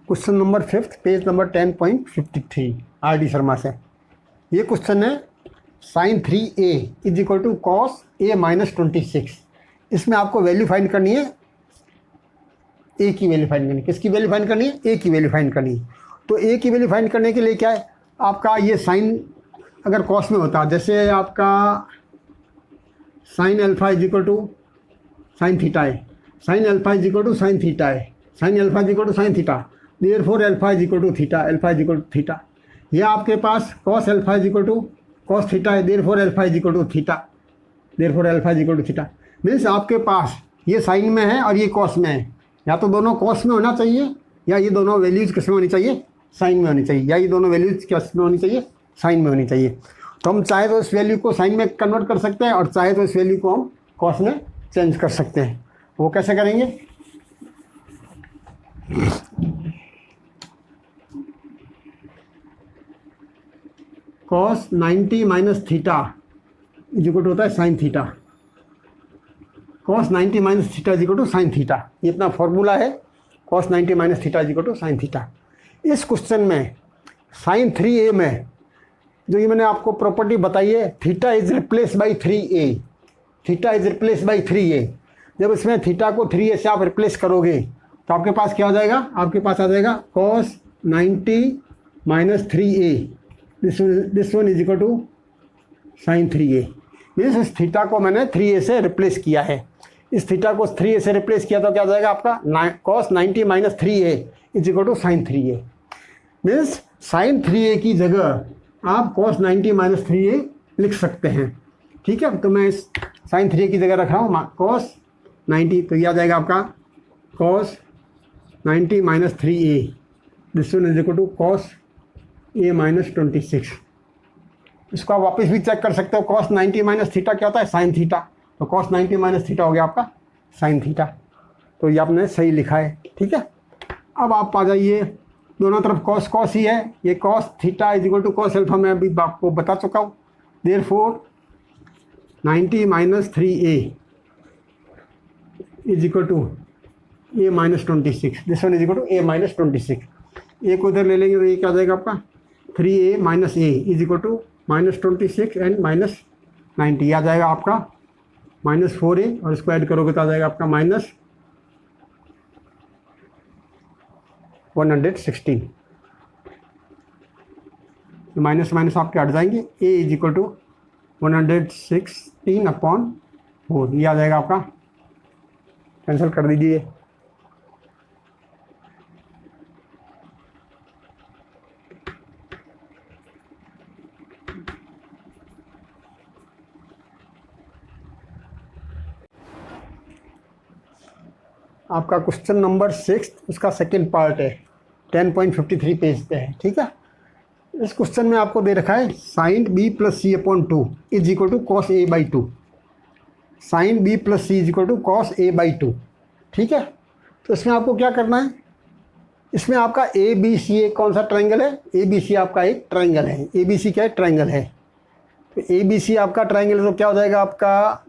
Question number 5 page number 10.53 R D Sharma से। ये question है sin 3a is equal to cos a minus 26। इसमें आपको वैल्यू फाइंड करनी है, a की वैल्यू फाइंड करनी है। किसकी वैल्यू फाइंड करनी है? a की वैल्यू फाइंड करनी है। तो a की वैल्यू फाइंड करने के लिए क्या है, आपका ये साइन अगर कॉस में होता, जैसे आपका sine alpha is equal to sine theta है, sine alpha is equal to sine theta है, sine alpha is equal to sine theta, therefore alpha is equal to theta, alpha is equal to theta. या आपके पास cos alpha is equal to cos theta है, therefore alpha is equal to theta, therefore alpha is equal to theta. Means आपके पास ये sign में है और ये कॉस में है, या तो दोनों कॉस में होना चाहिए या ये दोनों वैल्यूज़ किस में होनी चाहिए? साइन में होनी चाहिए, या ये दोनों वैल्यूज़ किस में होनी चाहिए? साइन में होनी चाहिए। तो हम चाहे तो इस वैल्यू को साइन में कन्वर्ट कर सकते हैं और चाहे तो इस वैल्यू को हम कॉस में चेंज कर सकते हैं। वो कैसे करेंगे? Cos 90 minus theta is equal to होता है sine theta. Cos 90 minus theta is equal to sine theta, ये अपना फॉर्मूला है। Cos 90 minus theta is equal to sine theta. इस क्वेश्चन में साइन 3a में जो ये मैंने आपको प्रॉपर्टी बताई है, theta is replace by 3a, theta is replace by 3a। जब इसमें थीटा को 3a से आप रिप्लेस करोगे तो आपके पास क्या हो जाएगा? आपके पास आ जाएगा cos 90 minus 3a, this one is equal to sine 3a। Means इस थीटा को मैंने 3a से रिप्लेस किया है। इस थीटा को 3a से रिप्लेस किया तो क्या हो जाएगा आपका? Cos 90 minus 3a is equal to sine 3a। Means sine 3a की जगह आप कॉस 90 माइनस 3a लिख सकते हैं। ठीक है, तो मैं इस साइन 3a की जगह रख रहा हूँ कॉस 90, तो यह आ जाएगा आपका cos 90 minus 3a, this one is equal to cos a minus 26। इसको आप वापस भी चेक कर सकते हो। कॉस 90 माइनस थीटा क्या होता है? Sine theta. तो कॉस 90 माइनस थीटा हो गया आपका साइन थीटा। तो ये आपने सही लिखा है। ठीक है, अब आप आ जाइए, दोनों तरफ कॉस कॉस ही है। ये cos theta is equal to cos alpha मैं अभी आपको बता चुका हूँ। Therefore 90 minus 3a is equal to a minus 26, this one is equal to a minus 26। a को इधर ले लेंगे तो ये क्या आ जाएगा आपका? 3a minus a is equal to minus 26 and minus 90, आ जाएगा आपका माइनस 4a, और इसको ऐड करोगे तो आ जाएगा आपका माइनस 116। माइनस माइनस आपके हट जाएंगे। a is equal to 116 upon 4, ये आ जाएगा आपका, कैंसिल कर दीजिए। आपका क्वेश्चन नंबर 6 उसका सेकंड पार्ट है, 10.53 पेज पे है। ठीक है, इस क्वेश्चन में आपको दे रखा है sine b plus C upon 2 is equal to cos a by 2। Sine b plus C is equal to cos a by 2। ठीक है, तो इसमें आपको क्या करना है? इसमें आपका ए बी सी एक कौन सा ट्रायंगल है? ए बी सी आपका एक ट्रायंगल है। ए बी सी क्या है? ट्रायंगल है। तो ए बी सी आपका ट्रायंगल है, तो क्या हो जाएगा आपका?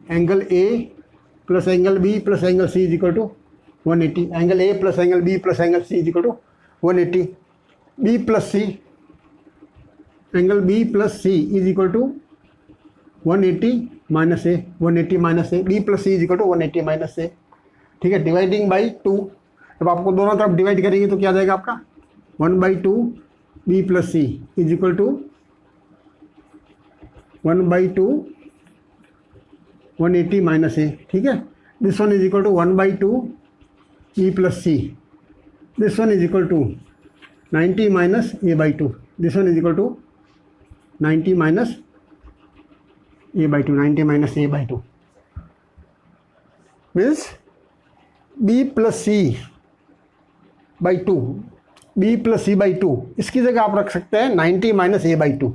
Angle A plus angle B plus angle C is equal to 180। Angle A plus angle B plus angle C is equal to 180। B plus C, angle B plus C is equal to 180 minus A, 180 minus A, B plus C is equal to 180 minus A. ठीक है, dividing by 2। जब आपको दोनों तरफ divide करेंगे तो क्या आ जाएगा आपका? 1/2 B plus C is equal to 1/2 180 minus A. ठीक है, this one is equal to 1/2 E plus C, this one is equal to 90 minus A by 2, this one is equal to 90 minus A by 2, 90 minus A by 2। Means B plus C by 2, B plus C by 2, इसकी जगह आप रख सकते हैं 90 minus A by 2।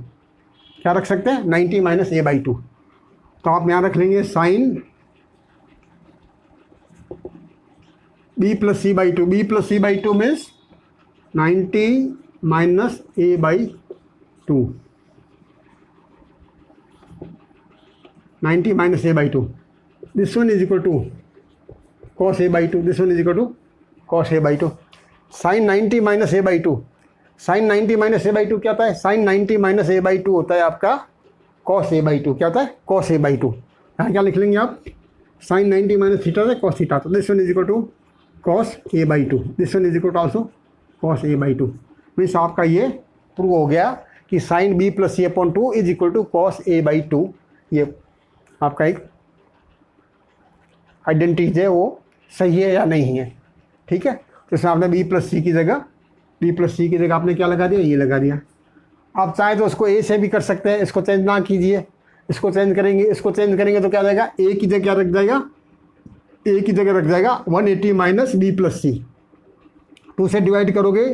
क्या रख सकते हैं? 90 माइनस ए बाई 2। तो आप यहाँ रख लेंगे sine B plus C by 2। B plus C by 2 means 90 minus A by 2, 90 minus A by 2। This one is equal to cos A by two, this one is equal to cos A by two. Sine 90 minus A by two, sine 90 minus A by two क्या होता है? Sine 90 minus A by two होता है आपका cos A by two. क्या होता है? Cos A by two. यहाँ क्या लिख लेंगे आप? साइन 90 माइनस थीटा से कॉस थीटा, तो this one is equal to cos A by two, this one is equal to also cos A by two. Means आपका ये प्रूव हो गया कि sine B plus C upon two is equal to cos A by two. ये आपका एक identity है, वो सही है या नहीं है। ठीक है, तो इसमें आपने बी प्लस सी की जगह आपने क्या लगा दिया? ये लगा दिया। आप चाहे तो उसको ए से भी कर सकते हैं, इसको चेंज ना कीजिए, इसको चेंज करेंगे तो क्या रहेगा? ए की जगह क्या रख जाएगा? ए की जगह रख जाएगा 180 माइनस बी प्लस सी। 2 से डिवाइड करोगे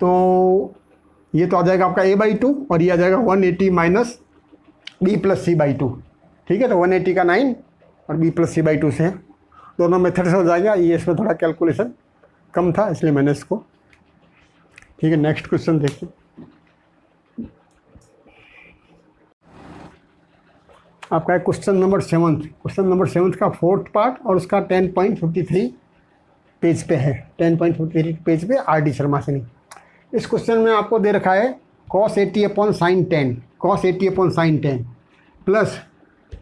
तो ये तो आ जाएगा आपका ए बाई टू, और ये आ जाएगा 180 minus B plus C by two. ठीक है, तो 180 का 9 और B plus C by two से दोनों मेथड से हो जाएगा। ये इसमें थोड़ा कैलकुलेशन कम था इसलिए मैंने इसको। ठीक है, नेक्स्ट क्वेश्चन देखिए। आपका है क्वेश्चन नंबर 7 का 4th पार्ट और उसका 10.53 पेज पे है। 10.53 पेज पे आर डी शर्मा से नहीं। इस क्वेश्चन में आपको दे रखा है cos 80 upon sine 10 plus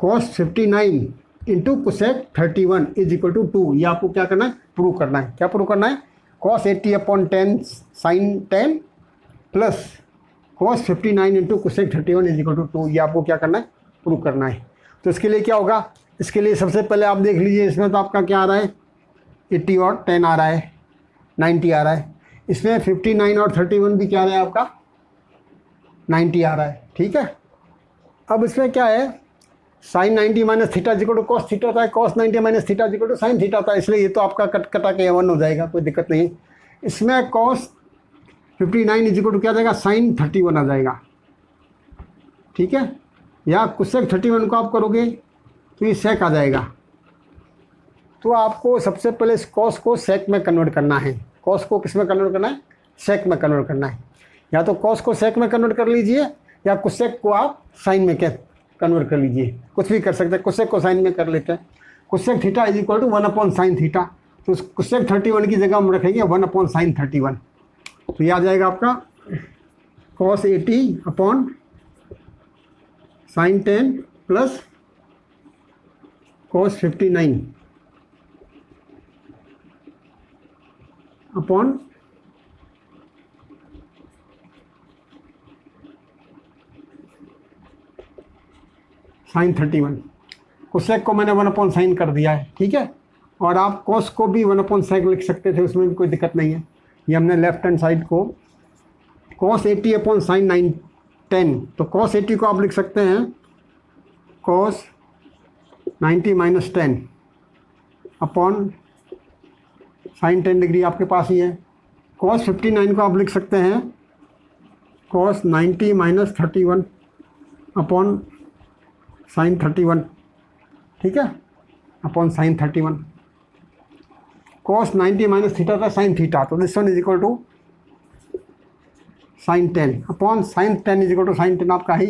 cos 59 into cosec 31 is equal to 2। ये आपको क्या करना है? प्रूव करना है। क्या प्रूव करना है? cos 80 upon 10 sine 10 plus cos 59 into cosec 31 is equal to 2। ये आपको क्या करना है? प्रूव करना है। तो इसके लिए क्या होगा? इसके लिए सबसे पहले आप देख लीजिए, इसमें तो आपका क्या आ रहा है? 80 और 10 आ रहा है, 90 आ रहा है। इसमें 59 और 31 भी क्या आ रहा है? आपका 90 आ रहा है। ठीक है, अब इसमें क्या है? Sine 90 minus theta equal to cos theta होता है, cos 90 minus theta equal to sine theta होता है, इसलिए ये तो आपका कटा के 1 हो जाएगा, कोई दिक्कत नहीं है। इसमें कॉस 59 इज इक्वल टू क्या आ जाएगा? साइन 31 आ जाएगा। ठीक है, या कोसेक 31 को आप करोगे तो ये सेक आ जाएगा। तो आपको सबसे पहले इस कॉस को सेक में कन्वर्ट करना है। कॉस को किस में कन्वर्ट करना है? सेक में कन्वर्ट करना है। या तो कॉस को सेक में कन्वर्ट कर लीजिए, या कोसेक को आप साइन में कन्वर्ट कर लीजिए, कुछ भी कर सकते हैं। कोसेक को साइन में कर लेते हैं। Cosec theta is equal to 1 upon sine theta, तो कोसेक 31 की जगह हम रखेंगे 1 अपॉन साइन 31। तो ये आ जाएगा आपका cos 80 upon sine 10 plus cos 59 upon sine 31। Cosec को मैंने 1 अपॉन साइन कर दिया है। ठीक है, और आप कॉस को भी 1 अपॉन साइन लिख सकते थे, उसमें भी कोई दिक्कत नहीं है। ये हमने लेफ्ट हैंड साइड को कॉस 80 अपॉन साइन 10, तो कॉस 80 को आप लिख सकते हैं cos 90 minus 10 upon sine 10 degree आपके पास ही है। कॉस 59 को आप लिख सकते हैं कॉस 90 माइनस 31 अपॉन साइन 31। ठीक है, upon sine 31। Cos 90 minus theta था साइन थीटा, तो this one is equal to sine 10 upon sine 10 is equal to sine 10 आपका ही,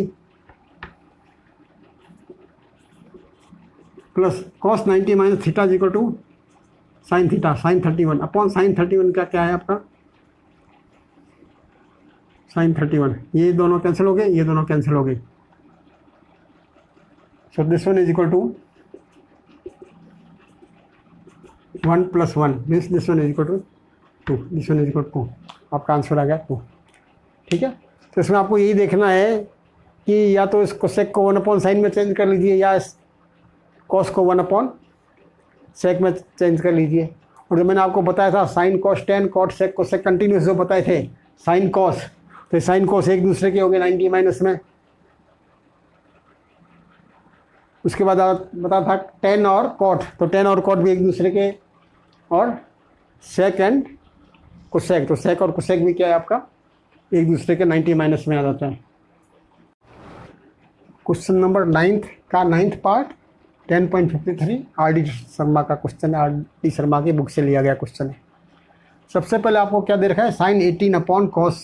plus cos 90 minus theta is equal to sine theta sine 31 upon sine 31 का क्या है आपका? Sign 31। ये दोनों कैंसिल हो गए, ये दोनों कैंसिल हो गए। So this one is equal to 1 plus 1 means this one is equal to 2, this one is equal to 2। आपका आंसर आ गया 2। ठीक है, तो इसमें आपको यही देखना है कि या तो इस कोसेक को 1 अपॉन साइन में चेंज कर लीजिए, या इस कॉस को 1 अपॉन सेक में चेंज कर लीजिए। और जो मैंने आपको बताया था sine cos 10 cot sec cosec continuous जो बताए थे साइन कॉस, तो साइन कॉस एक दूसरे के हो गए 90 माइनस में। उसके बाद बता था 10 और कॉट, तो 10 और कॉट भी एक दूसरे के, और सेक एंड कोसेक, तो सेक और कोसेक भी क्या है आपका? एक दूसरे के 90 माइनस में आ जाता है। क्वेश्चन नंबर 9 का 9th part 10.53 R D Sharma का क्वेश्चन है। आर डी शर्मा की बुक से लिया गया क्वेश्चन है। सबसे पहले आपको क्या दे रखा है? Sine 18 upon cos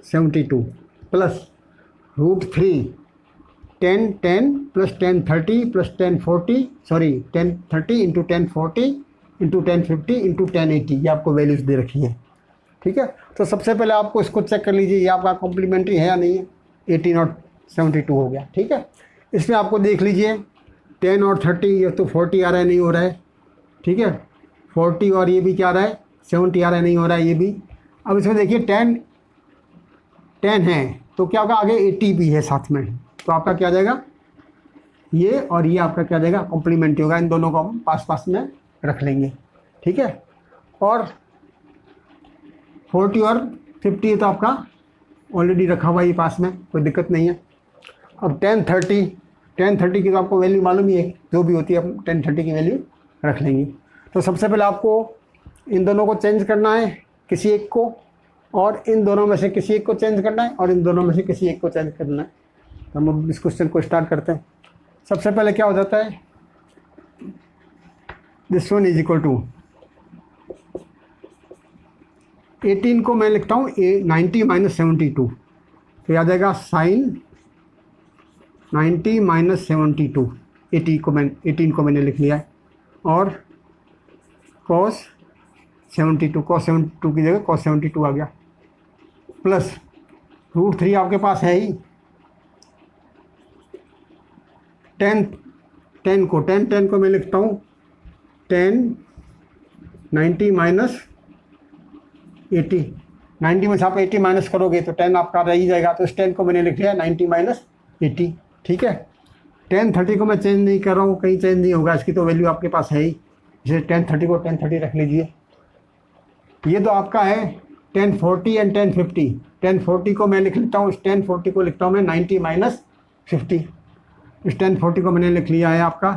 72 plus √3 10 plus 1030 plus 1040 sorry 1030 into 1040 into 1050 into 1080 ये आपको वैल्यूज़ दे रखी है। ठीक है, तो सबसे पहले आपको इसको चेक कर लीजिए ये आपका कॉम्प्लीमेंट्री है या नहीं है। 18 और 72 हो गया। ठीक है, इसमें आपको देख लीजिए 10 और 30 ये तो 40 आ रहा है, नहीं हो रहा है। ठीक है, 40 और ये भी क्या आ रहा है, 70 आ रहा है, नहीं हो रहा है ये भी। अब इसमें देखिए 10 है तो क्या होगा, आगे 80 भी है साथ में, तो आपका क्या आ जाएगा, ये और ये आपका क्या आ जाएगा, कॉम्प्लीमेंट्री होगा। इन दोनों को हम पास पास में रख लेंगे। ठीक है, और 40 और 50 तो आपका ऑलरेडी रखा हुआ है पास में, कोई दिक्कत नहीं है। अब 1030 की तो आपको वैल्यू मालूम ही है, जो भी होती है हम 1030 की वैल्यू रख लेंगे। तो सबसे पहले आपको इन दोनों को चेंज करना है, किसी एक को, और इन दोनों में से किसी एक को चेंज करना है, और इन दोनों में से किसी एक को चेंज करना है। तो हम अब इस क्वेश्चन को स्टार्ट करते हैं। सबसे पहले क्या हो जाता है, this one is equal to 18 को मैं लिखता हूँ 90 माइनस 72, तो याद आएगा साइन 90 माइनस 72, 18 को मैंने लिख लिया है, और cos 72 की जगह cos 72 आ गया, प्लस √3 आपके पास है ही। 10 को मैं लिखता हूँ 10 90 माइनस 80, 90 में से आप 80 माइनस करोगे तो 10 आपका रह ही जाएगा, तो इस 10 को मैंने लिख लिया 90 माइनस 80। ठीक है, 1030 को मैं चेंज नहीं कर रहा हूँ, कहीं चेंज नहीं होगा, इसकी तो वैल्यू आपके पास है ही, इसे 1030 को 1030 रख लीजिए। ये तो आपका है 1040 एंड 1050। 1040 को मैं लिख लेता हूँ, इस 1040 को लिखता हूँ मैं 90 माइनस 50। इस 1040 को मैंने लिख लिया है आपका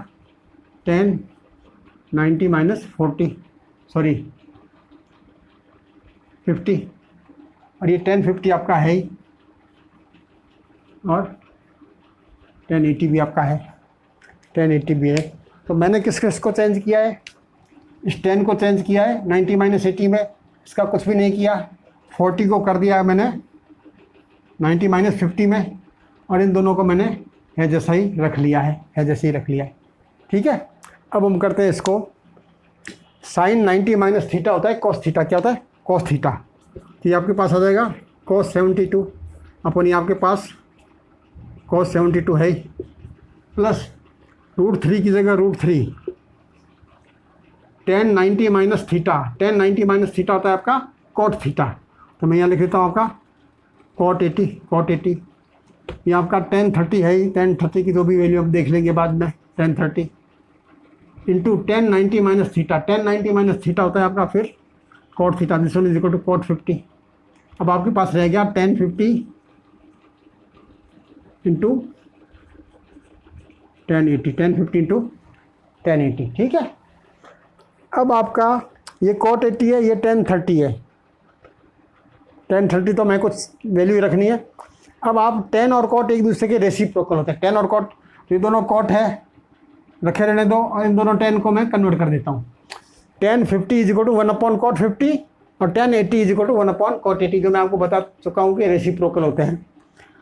90 माइनस 50, और ये 1050 आपका है ही, और 1080 भी आपका है, 1080 भी है। तो मैंने किस को चेंज किया है, इस 10 को चेंज किया है 90 माइनस 80 में, इसका कुछ भी नहीं किया। 40 को कर दिया है मैंने 90 माइनस 50 में, और इन दोनों को मैंने है जैसा ही रख लिया है जैसे ही रख लिया है। ठीक है, अब हम करते हैं इसको, साइन 90 माइनस थीटा होता है कॉस थीटा, क्या होता है कॉस थीटा, तो ये आपके पास आ जाएगा कॉस 72 अपन, ये आपके पास कॉस 72 है ही, प्लस √3 की जगह √3, 10 90 माइनस थीटा, 10 90 माइनस थीटा होता है आपका कॉट थीटा, तो मैं यहाँ लिख देता हूँ आपका कॉट 80। ये आपका 1030 है ही, 1030 की तो भी वैल्यू अब देख लेंगे बाद में, 1030 into 10 90 minus theta, 10 90 minus theta होता है आपका फिर cot theta, this one is equal to cot 50। अब आपके पास रह गया 1050 इंटू 1080, 1050 इंटू 1080। ठीक है, अब आपका ये कॉट 80 है, ये 1030 है, 1030 तो मैं कुछ वैल्यू रखनी है। अब आप 10 और कॉट एक दूसरे के रेसिप्रोकल होते हैं, 10 और कॉट, तो ये दोनों कॉट है, रखे रहने दो, और इन दोनों 10 को मैं कन्वर्ट कर देता हूँ। 1050 इज इक्वल टू 1/cot 50, और 1080 इज इक्वल टू 1/cot 80, जो मैं आपको बता चुका हूँ कि रेसिप्रोकल होते हैं।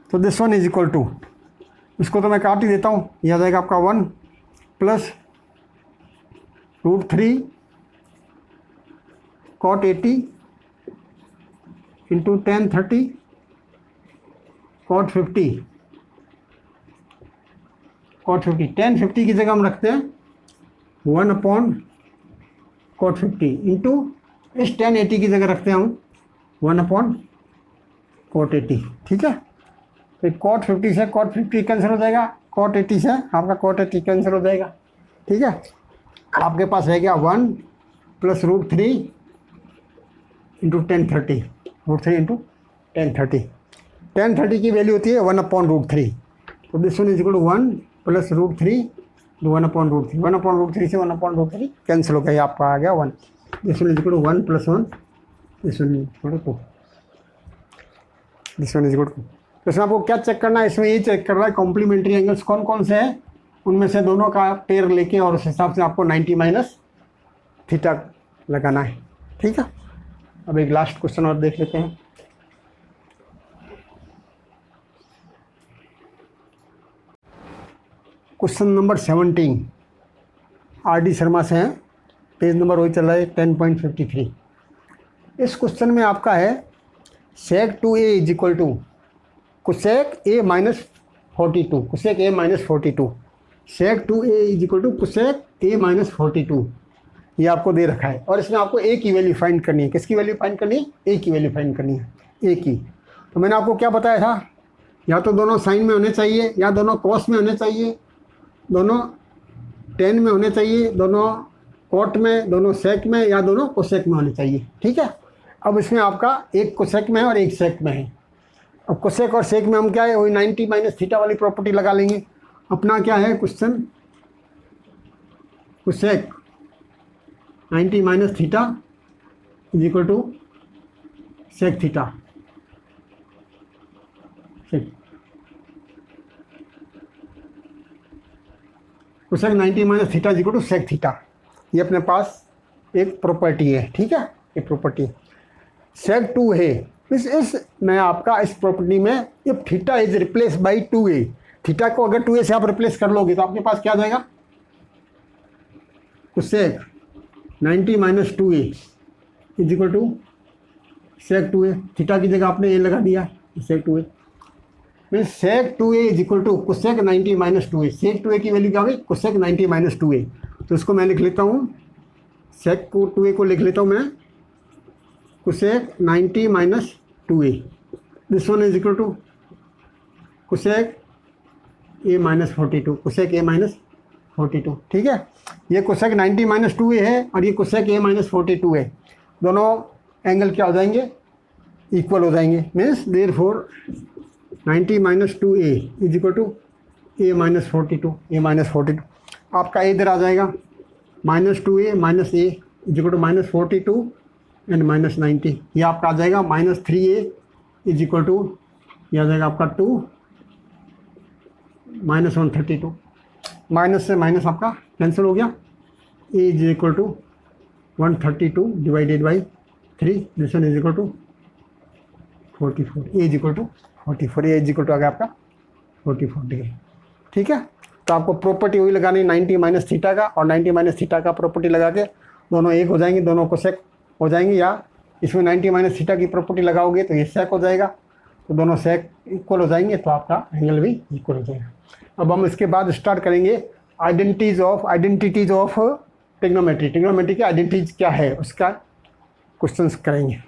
तो this one is equal to, इसको तो मैं काट ही देता हूँ, यह आ जाएगा आपका 1 प्लस √3 cot 80 इंटू 1030 cot 50, 1050 की जगह हम रखते हैं 1/cot 50 इंटू इस 1080 की जगह रखते हैं हम 1/cot 80। ठीक है, तो cot 50 से cot 50 कैंसिल हो जाएगा, cot 80 से आपका cot 80 कैंसिल हो जाएगा। ठीक है, आपके पास रह गया 1 प्लस √3 इंटू 1030, √3 इंटू 1030 की वैल्यू होती है 1/√3, तो this one is equal to 1 plus √3 1/√3, 1/√3 से 1/√3 कैंसिल हो गया, ये आपका आ गया 1, this one is equal to 1 plus 1, this one is equal to 2, this one is equal to. तो इसमें आपको क्या चेक करना है, इसमें ये चेक करना है कॉम्प्लीमेंट्री एंगल्स कौन कौन से हैं, उनमें से दोनों का पेयर लेके और उस हिसाब से आपको 90 माइनस थीटा लगाना है। ठीक है, अब एक लास्ट क्वेश्चन और देख लेते हैं। Question number 17 R.D. शर्मा से है, पेज नंबर वही चल रहा है 10.53। इस क्वेश्चन में आपका है sec 2a is equal to cosec a minus 42, cosec a minus 42, sec 2a is equal to cosec a minus 42, ये आपको दे रखा है। और इसमें आपको a की वैल्यू फाइंड करनी है। किसकी वैल्यू फाइंड करनी है? a की वैल्यू फाइंड करनी है, a की। तो मैंने आपको क्या बताया था, या तो दोनों साइन में होने चाहिए, या दोनों कॉस में होने चाहिए, दोनों टेन में होने चाहिए, दोनों कॉट में, दोनों सेक में, या दोनों कोसेक में होने चाहिए। ठीक है। अब इसमें आपका एक कोसेक में है और एक सेक में है। अब कोसेक और सेक में हम क्या है, वही 90 माइनस थीटा वाली प्रॉपर्टी लगा लेंगे। अपना क्या है question, cosec 90 minus theta is equal to sec theta. Cosec 90 minus theta is equal to sec theta, ये अपने पास एक प्रॉपर्टी है। ठीक है, ये प्रॉपर्टी सेक 2 है। इस मैं आपका इस प्रॉपर्टी में if theta is replace by 2a, theta को अगर 2a से आप रिप्लेस कर लोगे तो आपके पास क्या आ जाएगा, cosec 90 minus 2a is equal to sec 2a। Theta की जगह आपने a लगा दिया, sec 2a mean sec 2a is equal to cosec 90 minus 2a। Sec 2a की वैल्यू क्या होगी, कोसेक 90 माइनस 2a। तो इसको मैं लिख लेता हूँ, सेक 2a को लिख लेता हूँ मैं cosec 90 minus 2a। This one is equal to cosec a minus 42, cosec a minus 42। ठीक है, ये कोसेक 90 माइनस 2a है और ये कोसेक a माइनस 42 है। दोनों एंगल क्या हो जाएंगे, इक्वल हो जाएंगे। Means therefore 90 minus 2a is equal to a minus 42, a minus 42। आपका इधर आ जाएगा minus 2a minus a is equal to minus 42 and minus 90। ये आपका आ जाएगा minus 3a is equal to, ये आ जाएगा आपका 2 माइनस 132। माइनस से माइनस आपका कैंसिल हो गया। a is equal to 132 divided by 3, this one is equal to 44। a is equal to 44, a is equal to आ गया आपका 44 डिग्री। ठीक है, तो आपको प्रॉपर्टी वही लगानी 90 माइनस थीटा का और 90 माइनस थीटा का प्रॉपर्टी लगा के दोनों एक हो जाएंगे, दोनों कोसेक हो जाएंगे। या इसमें 90 माइनस थीटा की प्रॉपर्टी लगाओगे तो ये सेक हो जाएगा, तो दोनों सेक इक्वल हो जाएंगे, तो आपका एंगल भी इक्वल हो जाएगा। अब हम इसके बाद स्टार्ट करेंगे आइडेंटिटीज ऑफ ट्रिग्नोमेट्री। ट्रिग्नोमेट्री की आइडेंटिटीज क्या है उसका क्वेश्चंस करेंगे।